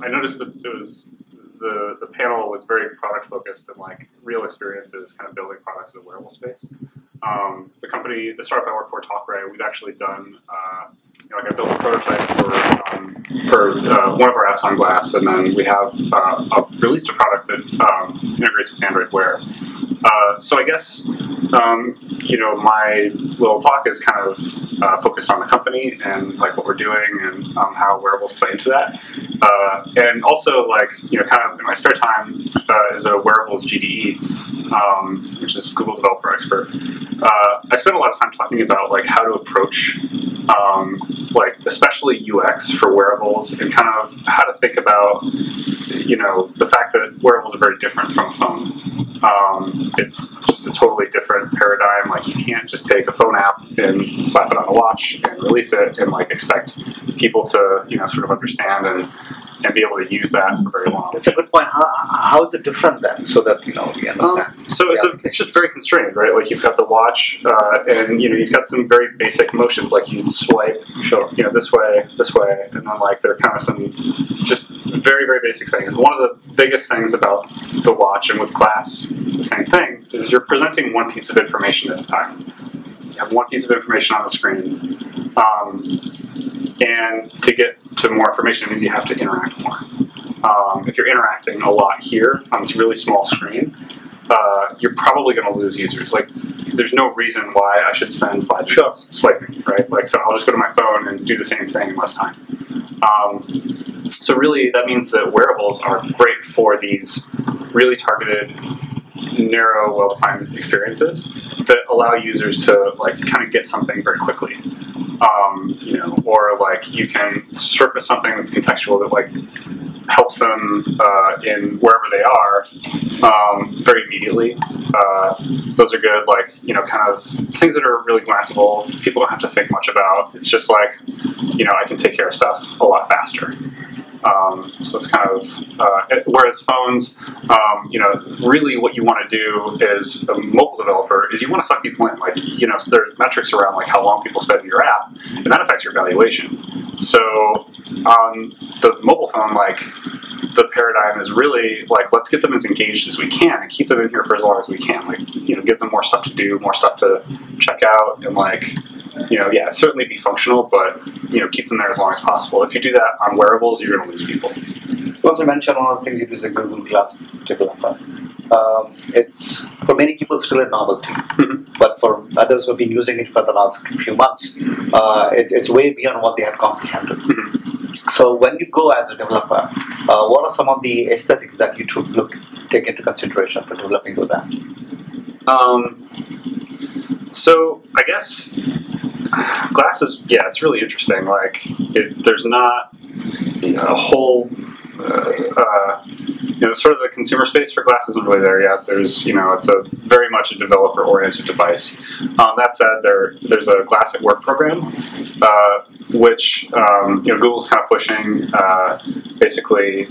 I noticed that it was the panel was very product focused and like real experiences, kind of building products in the wearable space. The company, the startup I work for, TalkRay, we've actually done, like I built a prototype for one of our apps on Glass, and then we have released a product that integrates with Android Wear. So I guess, my little talk is kind of focused on the company and like what we're doing and how wearables play into that. And also like, kind of in my spare time is a wearables GDE, which is Google Developer Expert. I spend a lot of time talking about like how to approach like especially UX for wearables and kind of how to think about, the fact that wearables are very different from a phone. It's just a totally different paradigm. Like you can't just take a phone app and slap it on a watch and release it and like expect people to, sort of understand and be able to use that for very long. That's a good point. How is it different then, so that we understand? So it's just very constrained, right? Like you've got the watch, and you've got some very basic motions, like you swipe, this way, and then like there are kind of some just very, very basic things. One of the biggest things about the watch and with Glass, it's the same thing, is you're presenting one piece of information at a time. You have one piece of information on the screen. And to get to more information means you have to interact more. If you're interacting a lot here on this really small screen, you're probably going to lose users. Like, there's no reason why I should spend 5 minutes swiping, right? Like, so I'll just go to my phone and do the same thing in less time. So really, that means that wearables are great for these really targeted, narrow, well-defined experiences that allow users to like kind of get something very quickly. Or like you can surface something that's contextual that like helps them in wherever they are very immediately. Those are good, like, kind of things that are really glanceable, people don't have to think much about. It's just like, I can take care of stuff a lot faster. So it's kind of, whereas phones, really what you want to do as a mobile developer is you want to suck people in. Like, so there's metrics around like how long people spend in your app, and that affects your valuation. So on the mobile phone, like, the paradigm is really like, let's get them as engaged as we can and keep them in here for as long as we can. Like, give them more stuff to do, more stuff to check out, and like, certainly be functional, but, keep them there as long as possible. If you do that on wearables, you're going to lose people. You also mentioned one of the things you do is a Google Glass developer. It's, for many people, still a novelty, but for others who have been using it for the last few months, it's way beyond what they had comprehended. So when you go as a developer, what are some of the aesthetics that you take into consideration for developing those apps? So I guess Glass is, it's really interesting. Like, there's not a whole, sort of the consumer space for Glass isn't really there yet. There's, it's a very much a developer-oriented device. That said, there's a Glass at Work program, which, Google's kind of pushing, basically.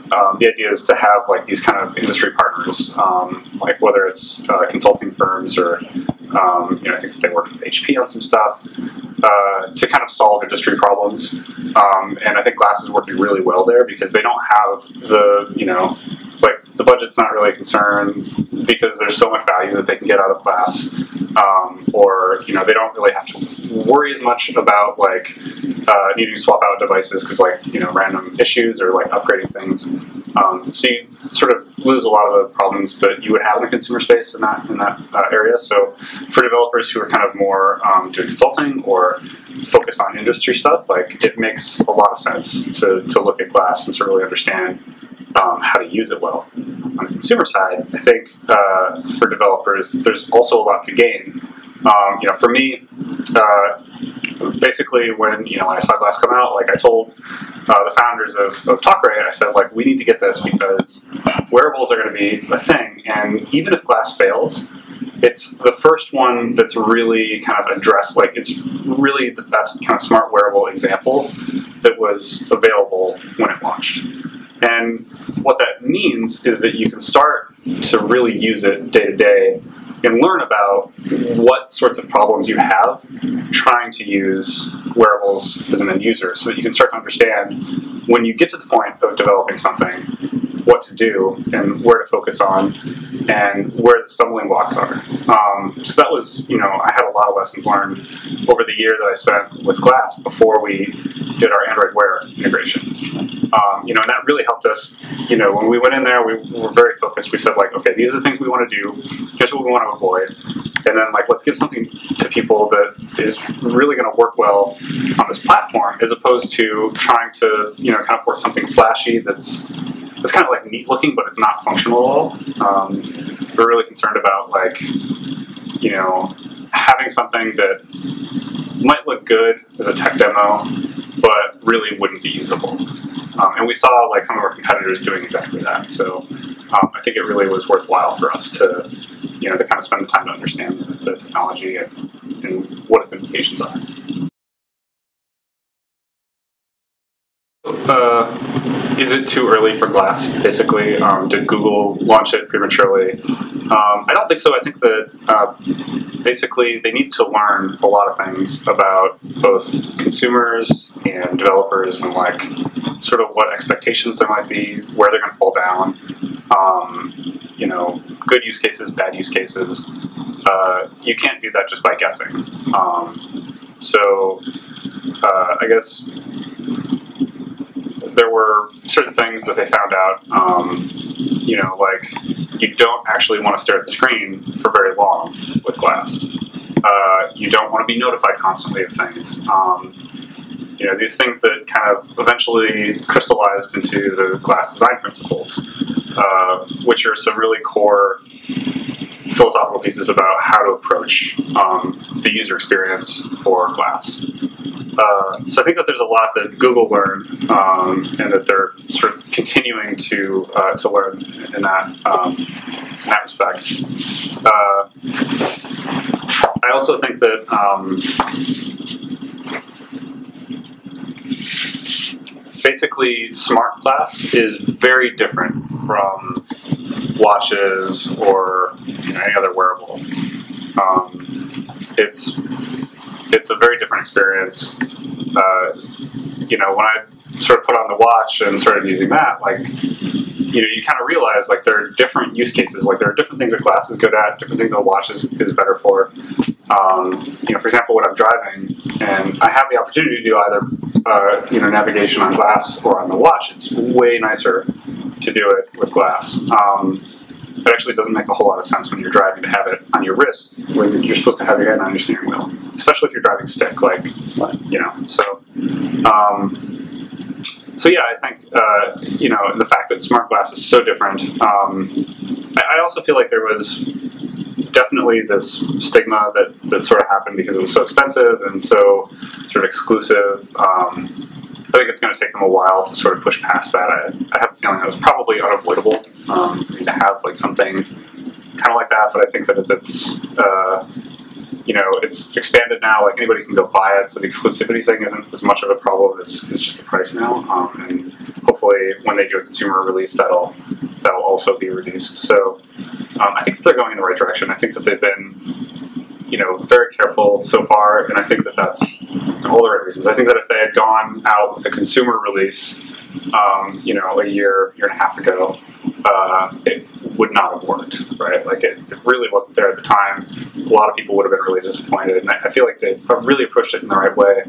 The idea is to have like these kind of industry partners, like whether it's consulting firms or I think they work with HP on some stuff to kind of solve industry problems. And I think Glass is working really well there because they don't have the, it's like the budget's not really a concern because there's so much value that they can get out of Glass. Or they don't really have to worry as much about like needing to swap out devices because like random issues or like upgrading things. So you sort of lose a lot of the problems that you would have in the consumer space in that area. So for developers who are kind of more doing consulting or focus on industry stuff, like it makes a lot of sense to look at Glass and to really understand how to use it well. On the consumer side, I think for developers, there's also a lot to gain. For me, basically when I saw Glass come out, like I told the founders of TalkRay, I said like we need to get this because wearables are going to be a thing, and even if Glass fails, it's the first one that's really kind of addressed, like it's really the best kind of smart wearable example that was available when it launched. And what that means is that you can start to really use it day to day and learn about what sorts of problems you have trying to use wearables as an end user so that you can start to understand when you get to the point of developing something, what to do and where to focus on and where the stumbling blocks are. So that was, I had a lot of lessons learned over the year that I spent with Glass before we did our Android Wear integration. And that really helped us, when we went in there, we were very focused. We said, like, okay, these are the things we want to do. Here's what we want to avoid. And then, like, let's give something to people that is really going to work well on this platform, as opposed to trying to, kind of port something flashy that's kind of like neat looking, but it's not functional at all. We're really concerned about, like, having something that might look good as a tech demo, but really wouldn't be usable. And we saw, like, some of our competitors doing exactly that. So I think it really was worthwhile for us to, to kind of spend the time to understand the technology and what its implications are. Is it too early for Glass, basically? Did Google launch it prematurely? I don't think so. I think that basically they need to learn a lot of things about both consumers and developers and, like, sort of what expectations there might be, where they're going to fall down, good use cases, bad use cases. You can't do that just by guessing. So I guess there were certain things that they found out, like, you don't actually want to stare at the screen for very long with Glass. You don't want to be notified constantly of things. These things that kind of eventually crystallized into the Glass design principles, which are some really core philosophical pieces about how to approach the user experience for Glass. So I think that there's a lot that Google learned, and that they're sort of continuing to learn in that respect. I also think that basically Smart Glass is very different from watches or any other wearable. It's a very different experience. When I sort of put on the watch and started using that, like, you kind of realize, like, there are different use cases. Like, there are different things that Glass is good at, different things that watch is better for. For example, when I'm driving and I have the opportunity to do either, navigation on Glass or on the watch, it's way nicer to do it with Glass. It actually doesn't make a whole lot of sense when you're driving to have it on your wrist when you're supposed to have your hand on your steering wheel, especially if you're driving stick, like, so. So yeah, I think, the fact that Smart Glass is so different. I also feel like there was definitely this stigma that sort of happened because it was so expensive and so sort of exclusive. I think it's going to take them a while to sort of push past that. I have a feeling that was probably unavoidable to have, like, something kind of like that, but I think that as it's expanded now, like, anybody can go buy it, so the exclusivity thing isn't as much of a problem as just the price now, and hopefully when they do a consumer release, that'll also be reduced. So I think that they're going in the right direction. I think that they've been very careful so far, and I think that that's all the right reasons. I think that if they had gone out with a consumer release, a year and a half ago, it would not have worked, right? Like, it really wasn't there at the time. A lot of people would have been really disappointed, and I feel like they really approached it in the right way.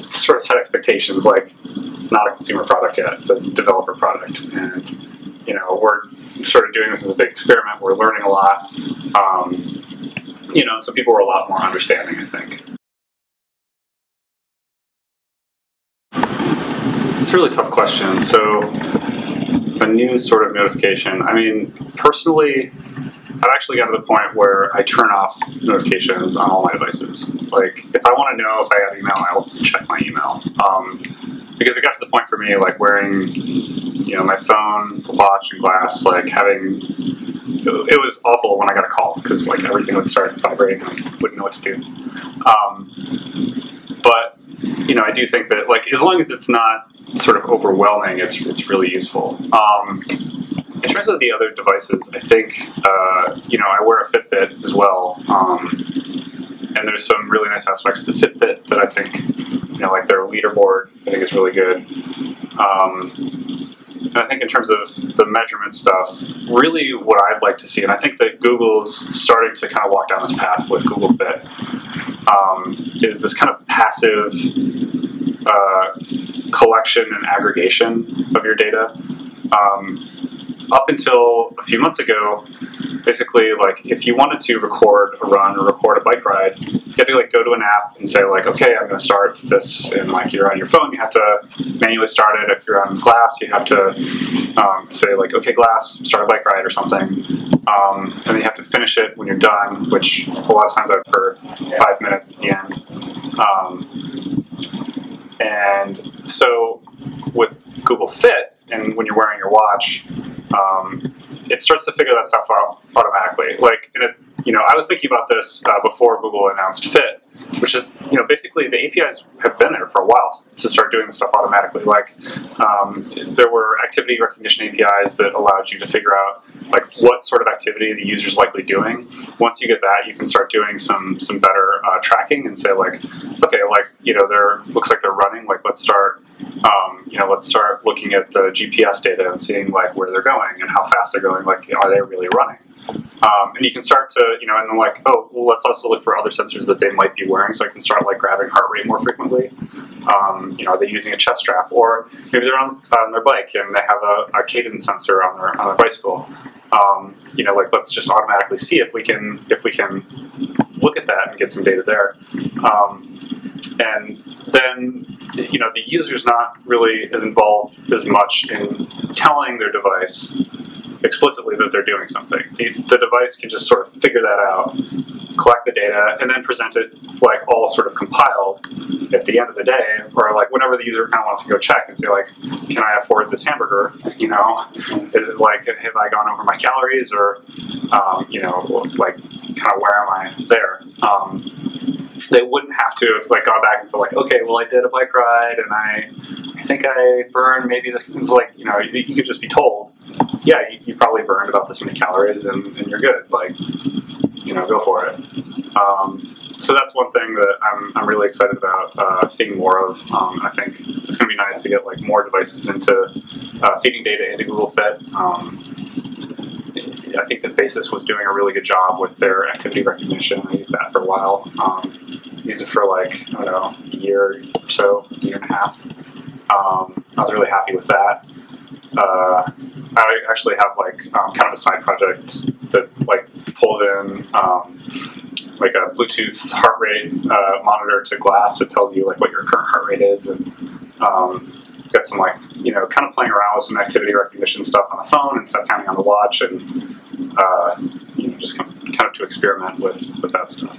Sort of set expectations, like, it's not a consumer product yet, it's a developer product, and we're sort of doing this as a big experiment. We're learning a lot. So people were a lot more understanding, I think. It's a really tough question. So, a new sort of notification. I mean, personally, I've actually gotten to the point where I turn off notifications on all my devices. Like, if I want to know if I got email, I'll check my email. Because it got to the point for me, like, wearing, my phone, the watch, and Glass, like, having, it was awful when I got a call, because, like, everything would start vibrating and I wouldn't know what to do. But, I do think that, like, as long as it's not sort of overwhelming, it's really useful. In terms of the other devices, I think, I wear a Fitbit as well. And there's some really nice aspects to Fitbit that I think, like their leaderboard, I think is really good. And I think in terms of the measurement stuff, really what I'd like to see, and I think that Google's starting to kind of walk down this path with Google Fit, is this kind of passive collection and aggregation of your data. Up until a few months ago, basically, like, if you wanted to record a run or record a bike ride, you had to like go to an app and say like, okay, I'm going to start this, and like you're on your phone, you have to manually start it. If you're on Glass, you have to say like, okay, Glass, start a bike ride or something, and then you have to finish it when you're done, which a lot of times I've heard 5 minutes at the end. And so with Google Fit, and when you're wearing your watch, it starts to figure that stuff out automatically. Like, I was thinking about this before Google announced Fit, which is, basically the APIs have been there for a while to start doing this stuff automatically. Like, there were activity recognition APIs that allowed you to figure out like what sort of activity the user's likely doing. Once you get that, you can start doing some better tracking and say like, okay, like, there looks like they're running. Like, let's start looking at the GPS data and seeing like where they're going and how fast they're going. Like, are they really running? And you can start to, and then like, oh, well, let's also look for other sensors that they might be wearing, so I can start like grabbing heart rate more frequently. Are they using a chest strap, or maybe they're on their bike and they have a cadence sensor on their bicycle. Like, let's just automatically see if we can look at that and get some data there. And then, the user's not really as involved as much in telling their device explicitly that they're doing something. The device can just sort of figure that out, collect the data, and then present it like all sort of compiled at the end of the day, or like whenever the user kind of wants to go check and say like, can I afford this hamburger? Is it like, have I gone over my calories, or like kind of where am I there? They wouldn't have to have like gone back and said like, okay, well, I did a bike ride and I think I burned maybe this. It's like, you could just be told, yeah, you probably burned about this many calories and you're good. Like, go for it. So that's one thing that I'm really excited about seeing more of. I think it's going to be nice to get like more devices into feeding data into Google Fit. I think that Basis was doing a really good job with their activity recognition. I used that for a while. Used it for like, I don't know, a year or so, a year and a half. I was really happy with that. I actually have like kind of a side project that like pulls in like a Bluetooth heart rate monitor to Glass that tells you like what your current heart rate is, and got some like kind of playing around with some activity recognition stuff on the phone and stuff counting on the watch, and just kind of to experiment with that stuff.